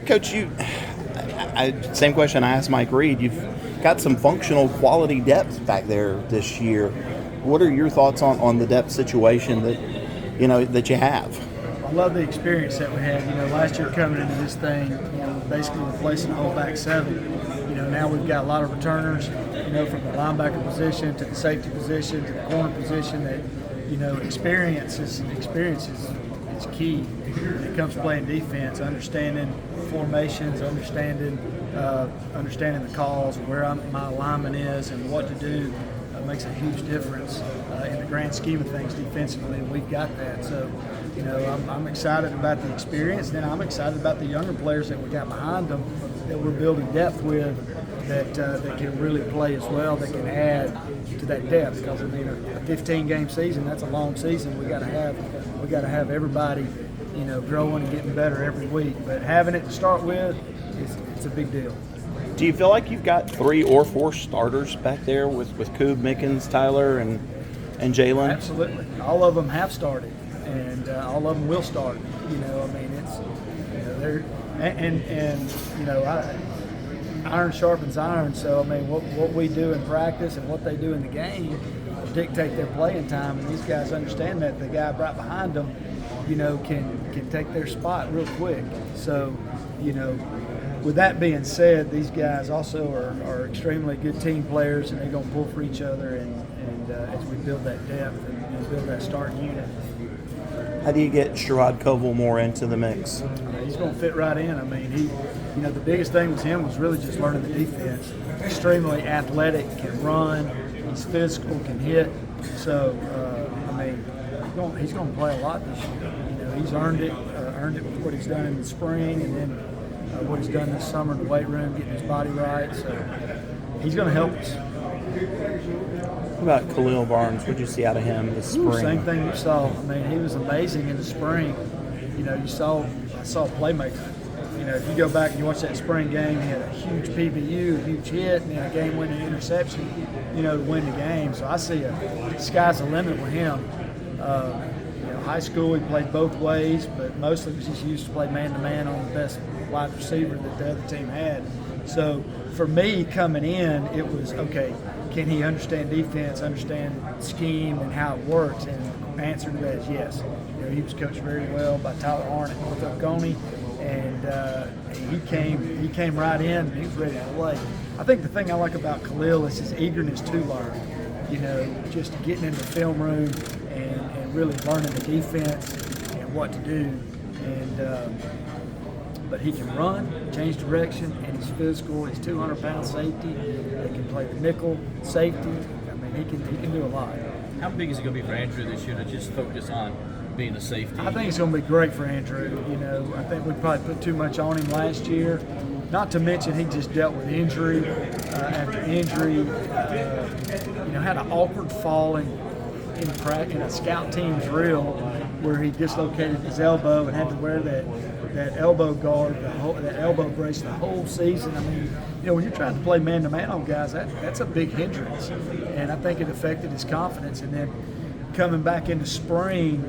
Coach, same question I asked Mike Reed. You've got some functional quality depth back there this year. What are your thoughts on the depth situation that you have? I love the experience that we had. Last year coming into this thing, basically replacing the whole back seven. Now we've got a lot of returners, from the linebacker position to the safety position to the corner position. That, experience is key when it comes to playing defense. Understanding formations, understanding the calls, where my alignment is, and what to do. Makes a huge difference in the grand scheme of things defensively, and we've got that. So, I'm excited about the experience, and then I'm excited about the younger players that we got behind them that we're building depth with that can really play as well, that can add to that depth. Because a 15-game season, that's a long season. We got to have everybody, growing and getting better every week. But having it to start with, it's a big deal. Do you feel like you've got 3 or 4 starters back there with Coob, Mickens, Tyler, and Jalen? Absolutely. All of them have started, and all of them will start. Iron sharpens iron. So what we do in practice and what they do in the game dictate their playing time, and these guys understand that the guy right behind them, can take their spot real quick. So, with that being said, these guys also are extremely good team players, and they're going to pull for each other and as we build that depth and build that starting unit. How do you get Sherrod Covell more into the mix? He's going to fit right in. The biggest thing with him was really just learning the defense. Extremely athletic, can run, he's physical, can hit. So, he's going to play a lot this year. He's earned it with what he's done in the spring, and then what he's done this summer in the weight room, getting his body right. So he's going to help us. What about Khalil Barnes? What did you see out of him this spring? Same thing you saw. He was amazing in the spring. I saw a playmaker. If you go back and you watch that spring game, he had a huge PBU, a huge hit, and then a game-winning interception, to win the game. So I see the sky's the limit with him. High school, he played both ways, but mostly was just used to play man-to-man on the best wide receiver that the other team had. So for me, coming in, it was, okay, can he understand defense, understand scheme and how it works? And the answer to that is yes. He was coached very well by Tyler Arnett at North Oconee, and he came right in and he was ready to play. I think the thing I like about Khalil is his eagerness to learn. Just getting in the film room and really learning the defense and what to do. But he can run, change direction, and he's physical. He's 200-pound safety. He can play the nickel safety. He can do a lot. How big is it going to be for Andrew this year to just focus on being a safety? I think it's going to be great for Andrew. I think we probably put too much on him last year. Not to mention he just dealt with injury after injury. Had an awkward fall in a scout team drill where he dislocated his elbow and had to wear that elbow guard, that elbow brace the whole season. When you're trying to play man-to-man on guys, that's a big hindrance. And I think it affected his confidence. And then coming back into spring,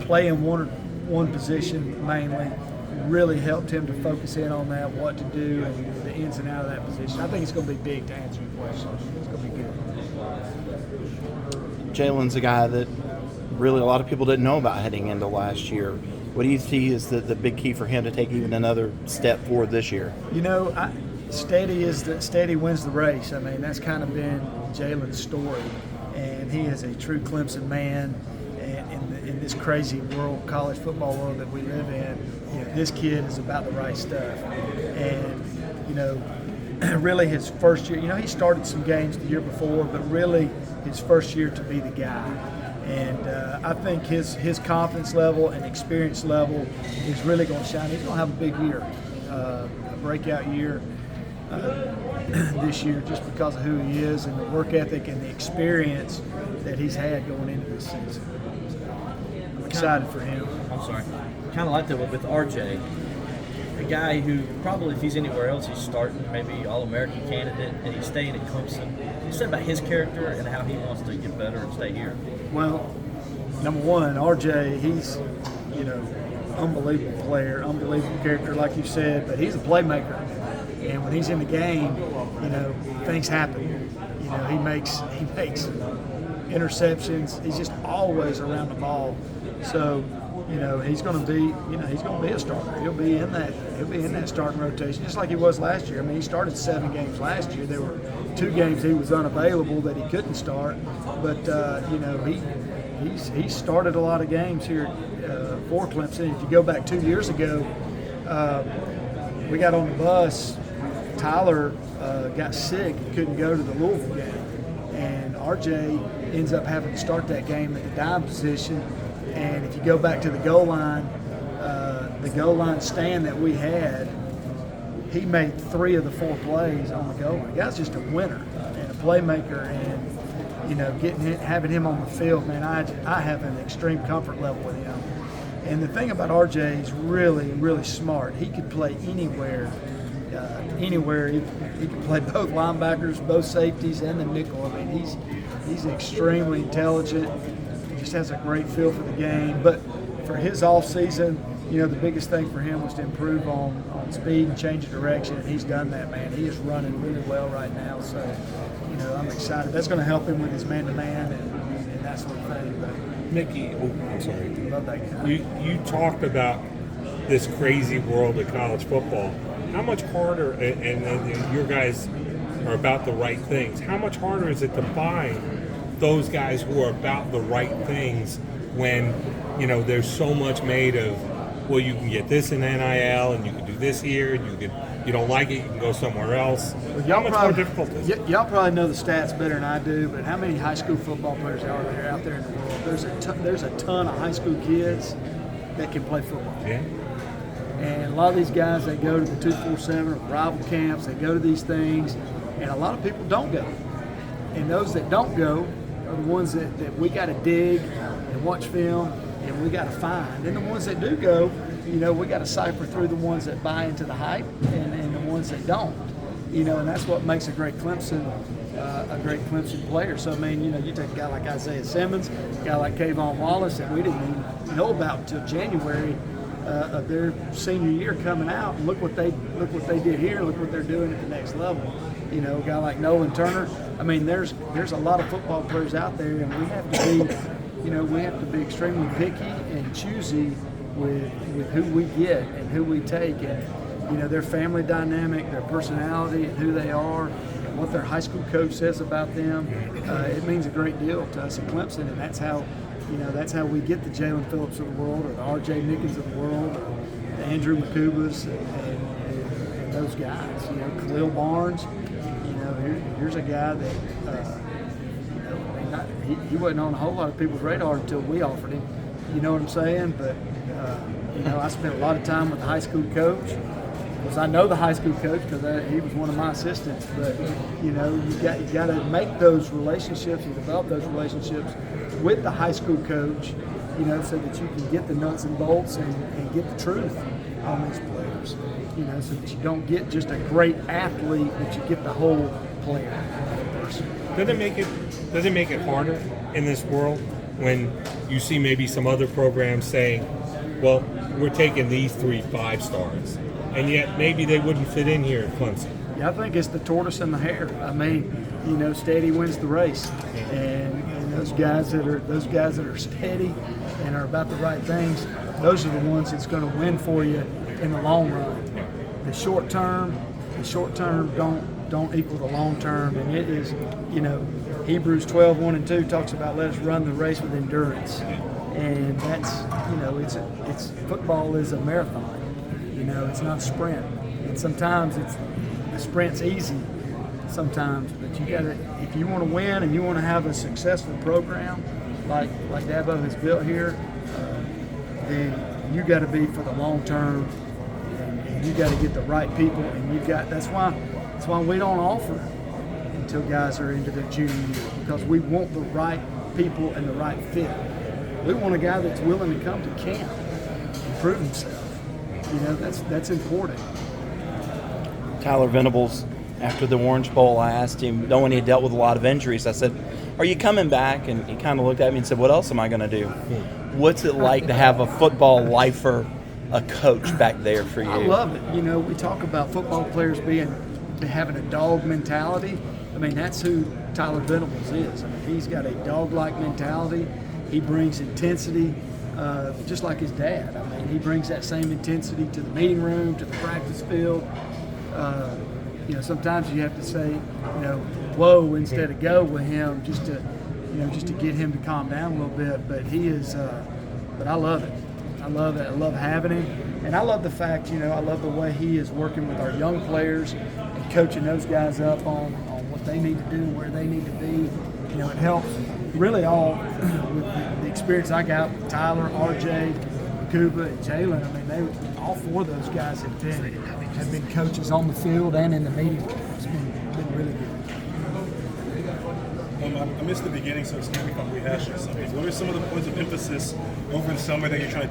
playing one position mainly really helped him to focus in on that, what to do, and the ins and outs of that position. I think it's going to be big to answer your question. It's going to be good. Jalen's a guy that really a lot of people didn't know about heading into last year. What do you see as the big key for him to take even another step forward this year? Steady wins the race. That's kind of been Jalen's story, and he is a true Clemson man. And in this crazy world, college football world that we live in, this kid is about the right stuff. And really his first year, he started some games the year before, but really his first year to be the guy. And I think his confidence level and experience level is really going to shine. He's going to have a big year, a breakout year this year just because of who he is and the work ethic and the experience that he's had going into this season. So I'm excited for him. I'm sorry. Kind of like that with RJ. A guy who probably, if he's anywhere else, he's starting, maybe All-American candidate, and he's staying at Clemson. You said about his character and how he wants to get better and stay here. Well, number one, RJ, he's unbelievable player, unbelievable character, like you said, but he's a playmaker. And when he's in the game, things happen. He makes interceptions. He's just always around the ball. So, he's going to be a starter. He'll be in that starting rotation, just like he was last year. I mean, he started 7 games last year. There were 2 games he was unavailable that he couldn't start, but he started a lot of games here for Clemson. If you go back 2 years ago, we got on the bus. Tyler got sick and couldn't go to the Louisville game, and RJ ends up having to start that game at the dime position. And if you go back to the goal line stand that we had, he made 3 of the 4 plays on the goal line. The guy's just a winner and a playmaker, and having him on the field, man, I have an extreme comfort level with him. And the thing about RJ, he's really, really smart. He could play anywhere. Anywhere. He can play both linebackers, both safeties, and the nickel. I mean, he's extremely intelligent. He just has a great feel for the game. But for his off season, the biggest thing for him was to improve on speed and change of direction, and he's done that, man. He is running really well right now. So, I'm excited. That's going to help him with his man-to-man and that sort of thing. But Mickey, I'm sorry. Love that guy. You talked about this crazy world of college football. How much harder, and your guys are about the right things, how much harder is it to find those guys who are about the right things when, there's so much made of, well, you can get this in NIL and you can do this here, and you don't like it, you can go somewhere else. Well, how much more difficult is it? Y'all probably know the stats better than I do, but how many high school football players are there out there in the world? There's a ton of high school kids that can play football. Yeah. And a lot of these guys, they go to the 247 or rival camps, they go to these things, and a lot of people don't go. And those that don't go are the ones that we got to dig and watch film and we got to find. And the ones that do go, we got to cipher through the ones that buy into the hype and the ones that don't. And that's what makes a great Clemson player. So, I mean, you take a guy like Isaiah Simmons, a guy like Kayvon Wallace that we didn't even know about until January of their senior year coming out, and look what they did here. Look what they're doing at the next level. A guy like Nolan Turner. I mean, there's a lot of football players out there, and we have to be extremely picky and choosy with who we get and who we take, and their family dynamic, their personality, and who they are, and what their high school coach says about them. It means a great deal to us at Clemson, and that's how we get the Jalen Phillips of the world, or the R.J. Nickens of the world, or the Andrew McCubas, and those guys. Khalil Barnes. Here's a guy that he wasn't on a whole lot of people's radar until we offered him. You know what I'm saying? But I spent a lot of time with the high school coach. Because I know the high school coach because he was one of my assistants. But you got to make those relationships and develop those relationships with the high school coach, so that you can get the nuts and bolts and get the truth on these players. So that you don't get just a great athlete, but you get the whole player person. Does it make it harder in this world when you see maybe some other programs saying, well, we're taking these 3 5-stars, and yet maybe they wouldn't fit in here at Clemson? Yeah, I think it's the tortoise and the hare. I mean, steady wins the race, and those guys that are steady and are about the right things, those are the ones that's going to win for you in the long run. The short term don't equal the long term, and it is, Hebrews 12:1-2 talks about let us run the race with endurance, and that's, it's football is a marathon. It's not a sprint, and sometimes the sprint's easy. Sometimes, but you got to, if you want to win and you want to have a successful program like Dabo has built here, then you got to be for the long term, and you got to get the right people, and that's why we don't offer until guys are into their junior year, because we want the right people and the right fit. We want a guy that's willing to come to camp and prove himself. That's important. Tyler Venables, after the Orange Bowl, I asked him, knowing he had dealt with a lot of injuries, I said, are you coming back? And he kind of looked at me and said, what else am I going to do? What's it like to have a football lifer a coach back there for you? I love it. You know, we talk about football players having a dog mentality. I mean, that's who Tyler Venables is. I mean, he's got a dog-like mentality. He brings intensity, just like his dad. I mean, he brings that same intensity to the meeting room, to the practice field. You know, sometimes you have to say, you know, whoa instead of go with him, just to get him to calm down a little bit. But he is, but I love it. I love it. I love having him, and I love the fact, you know, I love the way he is working with our young players and coaching those guys up on what they need to do, where they need to be. You know, it helps really all with the experience I got with Tyler, RJ, Kuba, and Jalen. I mean, all four of those guys have been coaches on the field and in the meeting room. It's been really good. I missed the beginning, so it's going to become rehashing some of these. What are some of the points of emphasis over the summer that you're trying to